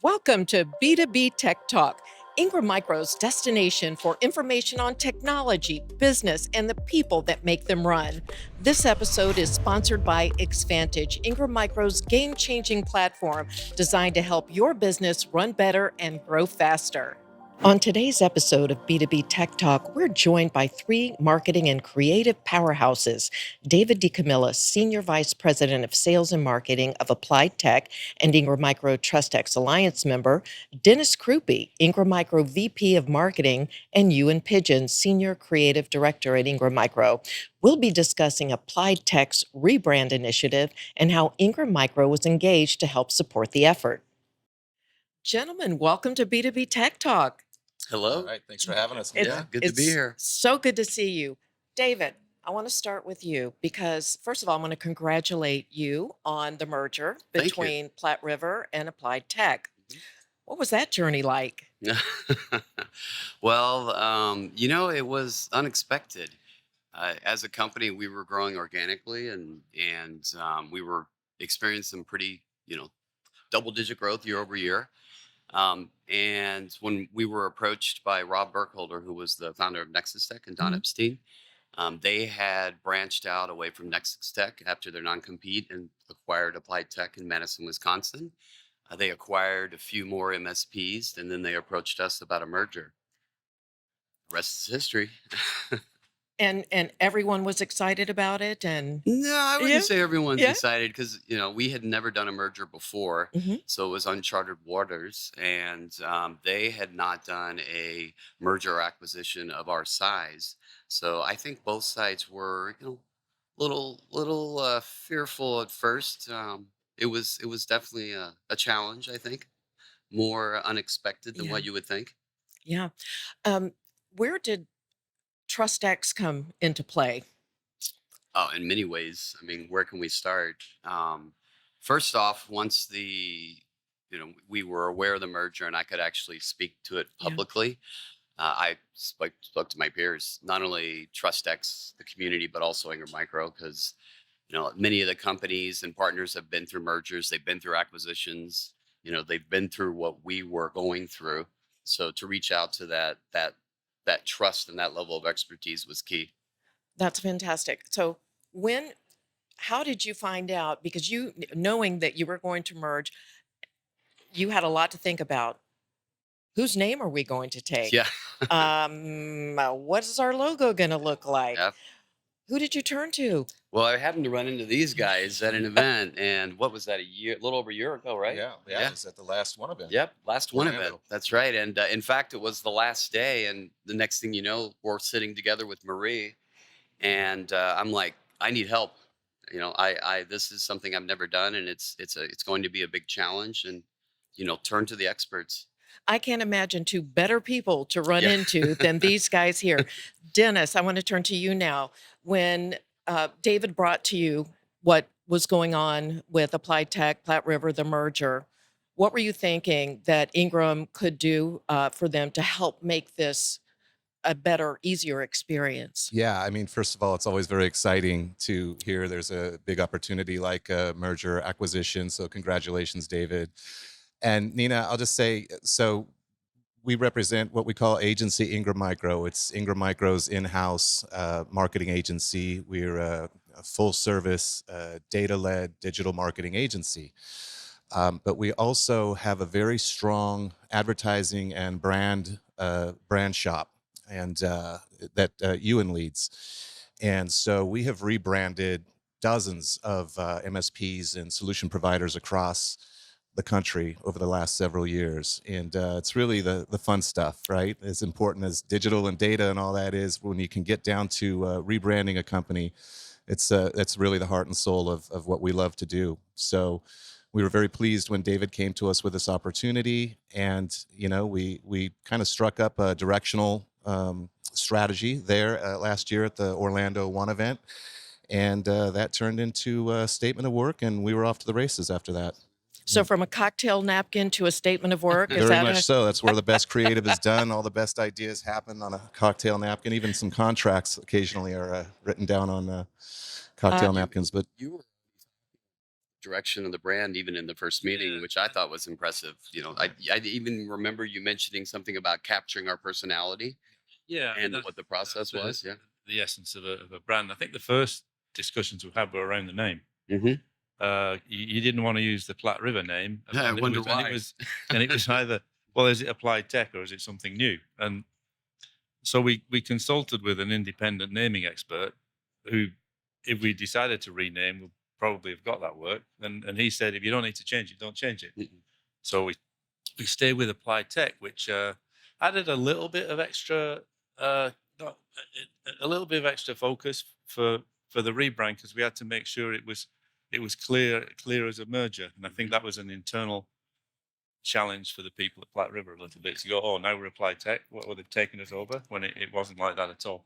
Welcome to B2B Tech Talk, Ingram Micro's destination for information on technology, business, and the people that make them run. This episode is sponsored by Xvantage, Ingram Micro's game changing platform designed to help your business run better and grow faster. On today's episode of B2B Tech Talk, we're joined by three marketing and creative powerhouses: David DeCamilla, Senior Vice President of Sales and Marketing of Applied Tech and Ingram Micro TrustX Alliance member; Dennis Krupe, Ingram Micro VP of Marketing; and Ewan Pigeon, Senior Creative Director at Ingram Micro. We'll be discussing Applied Tech's Rebrand initiative and how Ingram Micro was engaged to help support the effort. Gentlemen, welcome to B2B Tech Talk. Hello. All right, thanks for having us. It's, Good to be here. So good to see you. David, I want to start with you because, first of all, I want to congratulate you on the merger Thank you. between Platte River and Applied Tech. What was that journey like? Well, it was unexpected. As a company, we were growing organically, and we were experiencing some pretty, double-digit growth year over year. And when we were approached by Rob Burkholder, who was the founder of Nexus Tech, and Don Mhm. Epstein, they had branched out away from Nexus Tech after their non-compete and acquired Applied Tech in Madison, Wisconsin. They acquired a few more MSPs, and then they approached us about a merger. The rest is history. And everyone was excited about it. And No, I yeah, wouldn't say everyone's yeah. excited because we had never done a merger before, Mhm. so it was uncharted waters, and they had not done a merger or acquisition of our size. So I think both sides were, little fearful at first. It was definitely a challenge. I think more unexpected than Yeah, what you would think. yeah. Um, where did TrustX come into play? Oh, in many ways. I mean, where can we start? First off, once we were aware of the merger and I could actually speak to it Yeah. publicly, I spoke to my peers, not only TrustX, the community, but also Ingram Micro, because many of the companies and partners have been through mergers, they've been through acquisitions, they've been through what we were going through. So to reach out to that trust and that level of expertise was key. That's fantastic. So, when, how did you find out? Because knowing that you were going to merge, you had a lot to think about. Whose name are we going to take? Yeah. What is our logo going to look like? Yeah. Who did you turn to? Well, I happened to run into these guys at an event, and what was that? A little over a year ago, right? Yeah, it was at the last one event. Yep, last one event. Orlando. That's right. And in fact, it was the last day, and the next thing you know, we're sitting together with Marie, and I'm like, I need help. I this is something I've never done, and it's going to be a big challenge, and turn to the experts. I can't imagine two better people to run Yeah. into than these guys here. Dennis, I want to turn to you now. When David brought to you what was going on with Applied Tech, Platte River, the merger, what were you thinking that Ingram could do for them to help make this a better, easier experience? Yeah, I mean, first of all, it's always very exciting to hear there's a big opportunity like a merger acquisition. So congratulations, David. And Nina, I'll just say, so we represent what we call Agency Ingram Micro. It's Ingram Micro's in-house marketing agency. We're a full-service, data-led digital marketing agency. But we also have a very strong advertising and brand shop, and that Ewan leads. And so we have rebranded dozens of MSPs and solution providers across the country over the last several years. And it's really the fun stuff, right? As important as digital and data and all that is, when you can get down to rebranding a company, it's really the heart and soul of what we love to do. So we were very pleased when David came to us with this opportunity, and we kind of struck up a directional strategy there last year at the Orlando One event, and that turned into a statement of work, and we were off to the races after that. So, from a cocktail napkin to a statement of work, is Very that much so. That's where the best creative is done. All the best ideas happen on a cocktail napkin. Even some contracts occasionally are written down on cocktail napkins. But You were direction of the brand even in the first meeting, Yeah. which I thought was impressive. I even remember you mentioning something about capturing our personality Yeah, I mean and what the that's process was. Yeah. the essence of a brand. I think the first discussions we had were around the name. Hmm. You didn't want to use the Platte River name, I wonder why. and it was either, well, is it applied tech or is it something new? And so we consulted with an independent naming expert who, if we decided to rename, would probably have got that work. And he said, if you don't need to change it, don't change it. Mhm. So we stayed with applied tech, which added a little bit of extra, uh, not, a little bit of extra focus for the rebrand, because we had to make sure it was clear as a merger. And I think that was an internal challenge for the people at Platte River a little bit to go, oh, now we're applied tech. What were they taking us over, when it wasn't like that at all?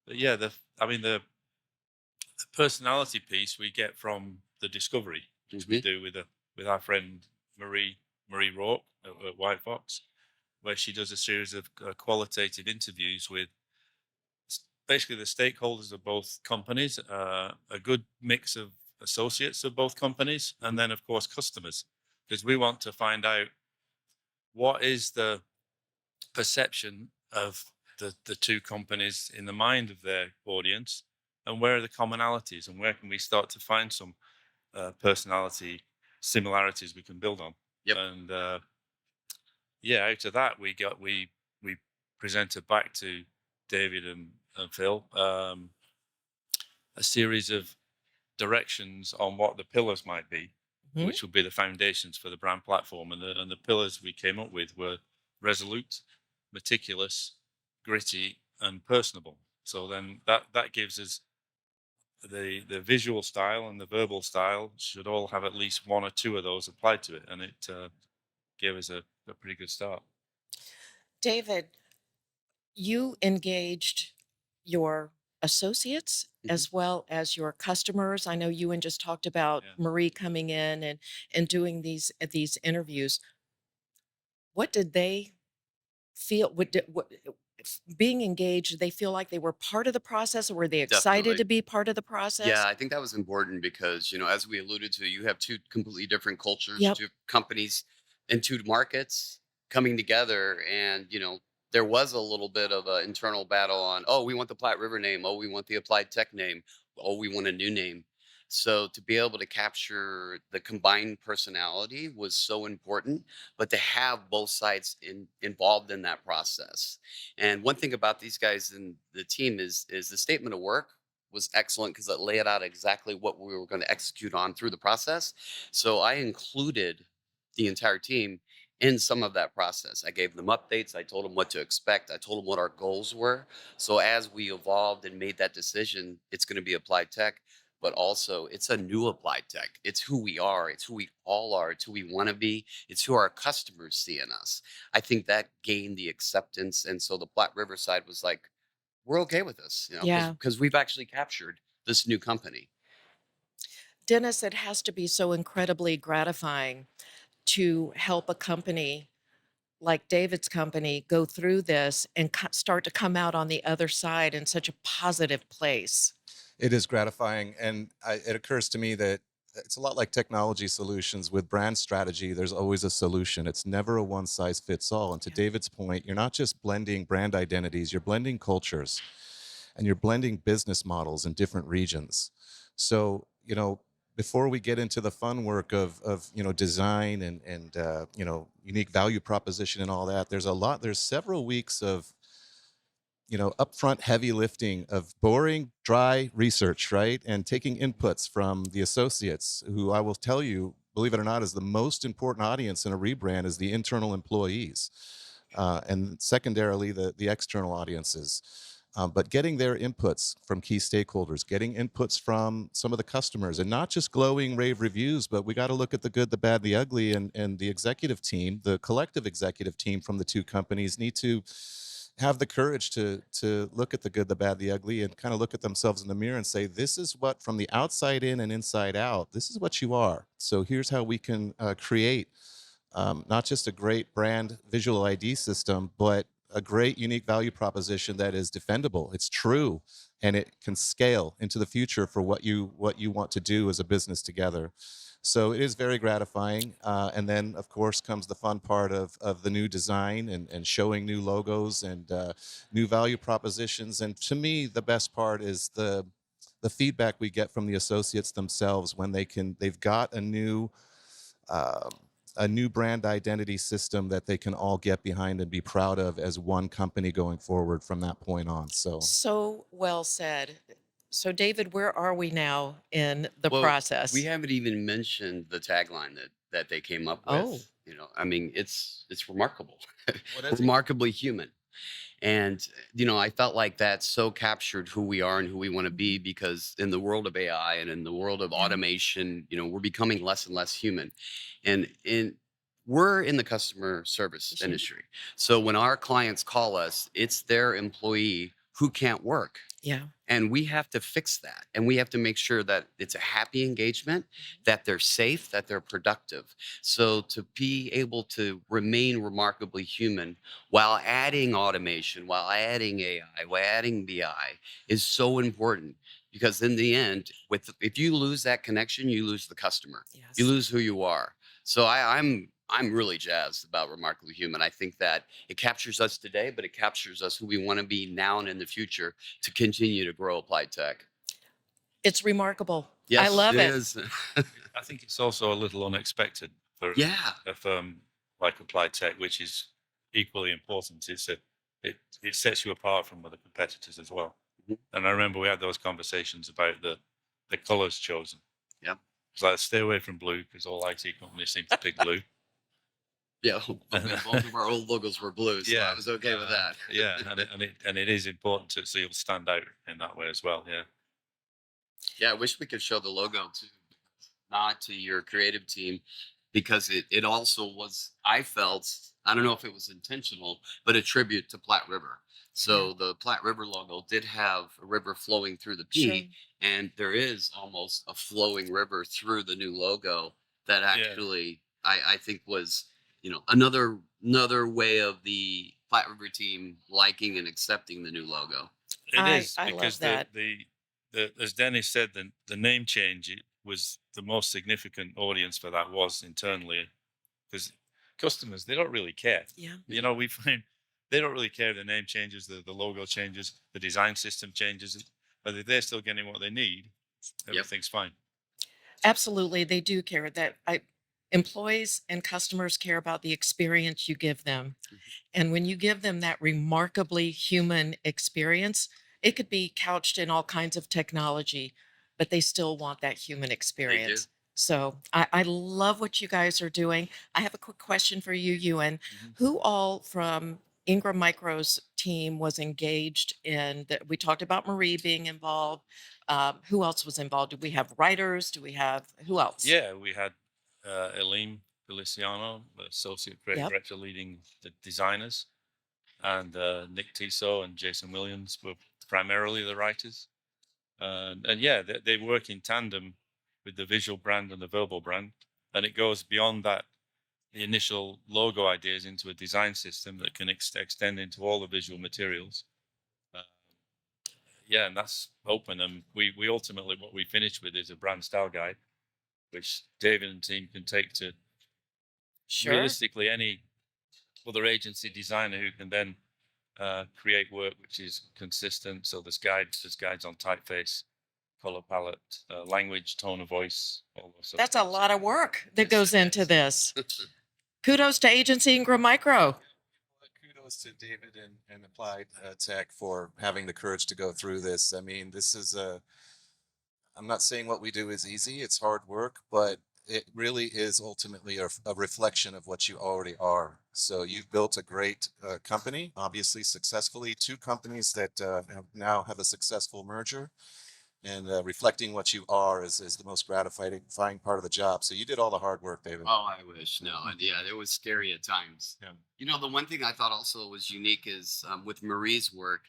But yeah, the personality piece we get from the discovery, which we Mhm. do with our friend Marie Rourke at White Fox, where she does a series of qualitative interviews with basically the stakeholders of both companies, a good mix of associates of both companies, and then of course customers, because we want to find out what is the perception of the two companies in the mind of their audience, and where are the commonalities, and where can we start to find some personality similarities we can build on. Yep. And yeah, out of that we presented back to David and Phil a series of directions on what the pillars might be, Mhm. which will be the foundations for the brand platform. And the pillars we came up with were resolute, meticulous, gritty, and personable. So then that gives us the visual style and the verbal style should all have at least one or two of those applied to it, and it gave us a pretty good start. David, you engaged your associates Mhm. as well as your customers. I know you and just talked about Yeah. Marie coming in and doing these interviews. What did they feel? Being engaged? Did they feel like they were part of the process, or were they excited Definitely. to be part of the Yeah, process? I think that was important because, as we alluded to, you have two completely different cultures, Yep. two companies and two markets coming together. And, there was a little bit of an internal battle on, oh, we want the Platte River name. Oh, we want the Applied Tech name. Oh, we want a new name. So to be able to capture the combined personality was so important, but to have both sides involved in that process. And one thing about these guys and the team is the statement of work was excellent because it laid out exactly what we were going to execute on through the process. So I included the entire team in some of that process. I gave them updates. I told them what to expect. I told them what our goals were. So as we evolved and made that decision, it's going to be applied tech, but also it's a new applied tech. It's who we are. It's who we all are. It's who we want to be. It's who our customers see in us. I think that gained the acceptance. And so the Platte River side was like, we're okay with this, Yeah. because we've actually captured this new company. Dennis, it has to be so incredibly gratifying to help a company like David's company go through this and start to come out on the other side in such a positive place. It is gratifying, and it occurs to me that it's a lot like technology solutions. With brand strategy, there's always a solution. It's never a one size fits all. And to Yeah. David's point, you're not just blending brand identities, you're blending cultures, and you're blending business models in different regions. So, before we get into the fun work of design and unique value proposition and all that, there's several weeks of upfront heavy lifting of boring, dry research, right? And taking inputs from the associates, who I will tell you, believe it or not, is the most important audience in a rebrand, is the internal employees. And secondarily, the external audiences. But getting their inputs from key stakeholders, getting inputs from some of the customers, and not just glowing rave reviews, but we got to look at the good, the bad, the ugly, and the executive team, the collective executive team from the two companies need to have the courage to look at the good, the bad, the ugly, and kind of look at themselves in the mirror and say, this is what, from the outside in and inside out, this is what you are. So here's how we can create not just a great brand visual ID system, but a great unique value proposition that is defendable. It's true, and it can scale into the future for what you want to do as a business together. So it is very gratifying. And then, of course, comes the fun part of the new design and showing new logos and new value propositions. And to me, the best part is the feedback we get from the associates themselves when they've got um, a new brand identity system that they can all get behind and be proud of as one company going forward from that point on. So So well said. So, David, where are we now in the Well, we process? haven't even mentioned the tagline that they came up Oh, with. I mean, it's remarkable, what is it? remarkably human. And I felt like that so captured who we are and who we want to mhm, be, because in the world of AI and in the world of yeah, automation, we're becoming less and less human. And we're in the customer service sure. industry. So when our clients call us, it's their employee who can't work. Yeah. And we have to fix that. And we have to make sure that it's a happy engagement, that they're safe, that they're productive. So to be able to remain remarkably human while adding automation, while adding AI, while adding BI is so important, because in the end, if you lose that connection, you lose the customer. You Yes. lose who you are. So I'm really jazzed about Remarkably Human. I think that it captures us today, but it captures us who we want to be now and in the future to continue to grow applied tech. It's remarkable. I Yes, love it it. is. I think it's also a little unexpected for Yeah. a firm like Applied Tech, which is equally important. It sets you apart from other competitors as well. Mhm. And I remember we had those conversations about the colors chosen. Yep. It's like, stay away from blue because all IT companies seem to pick blue. Yeah. Both of our old logos were blue, so I Yeah, was okay with that. yeah, and it is important so you'll stand out in that way as well. Yeah, Yeah, I wish we could show the logo too, not to your creative team, because it also was, I felt, I don't know if it was intentional, but a tribute to Platte River. Yeah, So the Platte River logo did have a river flowing through the sure. P, and there is almost a flowing river through the new logo that yeah, actually I think was, another way of the Platte River team liking and accepting the new logo. it is I love because that. the as Dennis said, the name change, it was the most significant audience for that was internally, because customers, they don't really care. Yeah. We find they don't really care if the name changes, the logo changes, the design system changes, but if they're still getting what they need, Yep. everything's fine. Absolutely, they do care that I employees and customers care about the experience you give them. Mhm. And when you give them that remarkably human experience, it could be couched in all kinds of technology, but they still want that human They do. experience. So I love what you guys are doing. I have a quick question for you, Ewan. Mhm. Who all from Ingram Micro's team was engaged in that? We talked about Marie being involved. Who else was involved? Do we have writers? Do we have who else? Yeah, we had Elaine Feliciano, the associate creative Yep. director, leading the designers, and Nick Tiso and Jason Williams were primarily the writers. And yeah, they work in tandem with the visual brand and the verbal brand, and it goes beyond that, the initial logo ideas, into a design system that can extend into all the visual materials. Uh, yeah, and that's open. And we ultimately, what we finished with is a brand style guide, which David and team can take to Sure. realistically any other agency designer who can then create work which is consistent. So there's guides on typeface, color palette, language, tone of voice, all those sort of That's a things. lot of work that Yes, goes it into is. this. Kudos to Agency Ingram Micro. Kudos to David and Applied Tech for having the courage to go through this. I mean, this is I'm not saying what we do is easy, it's hard work, but it really is ultimately a reflection of what you already are. So you've built a great company, obviously successfully, two companies that now have a successful merger. And reflecting what you are is the most gratifying part of the job. So you did all the hard work, David. Oh, I wish. No, and yeah, it was scary at times. Yeah. The one thing I thought also was unique is, with Marie's work,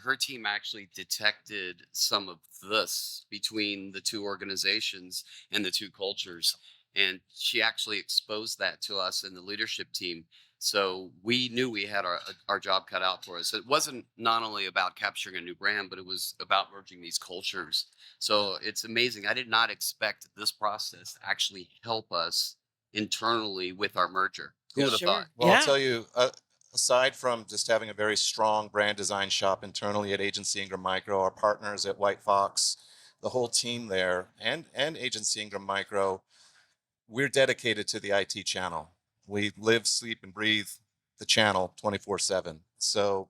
her team actually detected some of this between the two organizations and the two cultures. And she actually exposed that to us and the leadership team. So we knew we had our job cut out for us. It wasn't not only about capturing a new brand, but it was about merging these cultures. So it's amazing. I did not expect this process to actually help us internally with our merger. Who Yeah. would have thought? Sure. Well, I'll Yeah. tell you, aside from just having a very strong brand design shop internally at Agency Ingram Micro, our partners at White Fox, the whole team there, and Agency Ingram Micro, we're dedicated to the IT channel. We live, sleep, and breathe the channel 24/7. So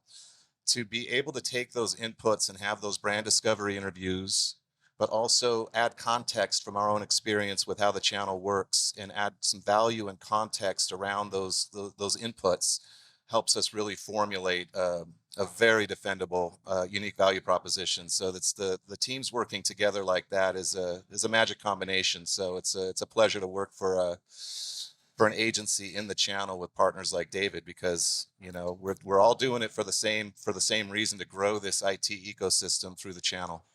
to be able to take those inputs and have those brand discovery interviews, but also add context from our own experience with how the channel works and add some value and context around those inputs helps us really formulate a very defendable, unique value proposition. So that's the teams working together like that is a magic combination. So it's a pleasure to work for an agency in the channel with partners like David, because we're all doing it for the same reason, to grow this IT ecosystem through the channel.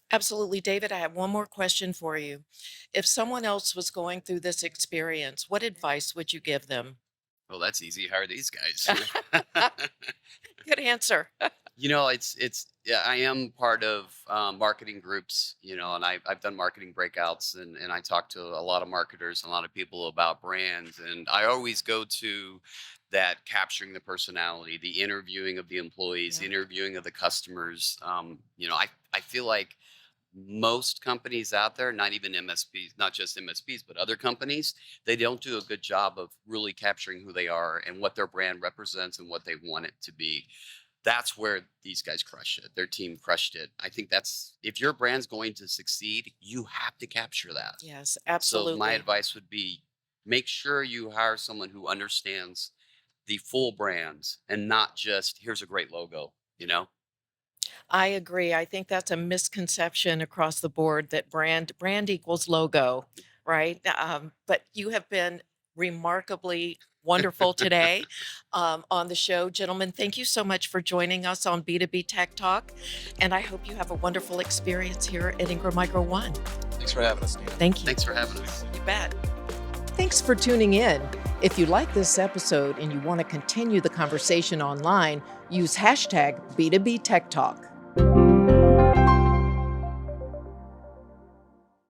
Absolutely. David, I have one more question for you. If someone else was going through this experience, what advice would you give them? Well, that's easy. Hire these guys. Good answer. It's yeah, I am part of marketing groups, and I've done marketing breakouts, and I talk to a lot of marketers and a lot of people about brands, and I always go to that capturing the personality, the interviewing of the employees, the Yeah. interviewing of the customers. I feel like most companies out there, not even MSPs, not just MSPs, but other companies, they don't do a good job of really capturing who they are and what their brand represents and what they want it to be. That's where these guys crush it. Their team crushed it. I think that's, if your brand's going to succeed, you have to capture that. Yes, So my absolutely. advice would be, make sure you hire someone who understands the full brands and not just here's a great logo. I agree. I think that's a misconception across the board that brand equals logo, right? But you have been remarkably wonderful today on the show. Gentlemen, thank you so much for joining us on B2B Tech Talk. And I hope you have a wonderful experience here at Ingram Micro One. Thanks for having us, Nina. Thank you. Thanks for having us. You bet. Thanks for tuning in. If you like this episode and you want to continue the conversation online, use hashtag B2B Tech Talk.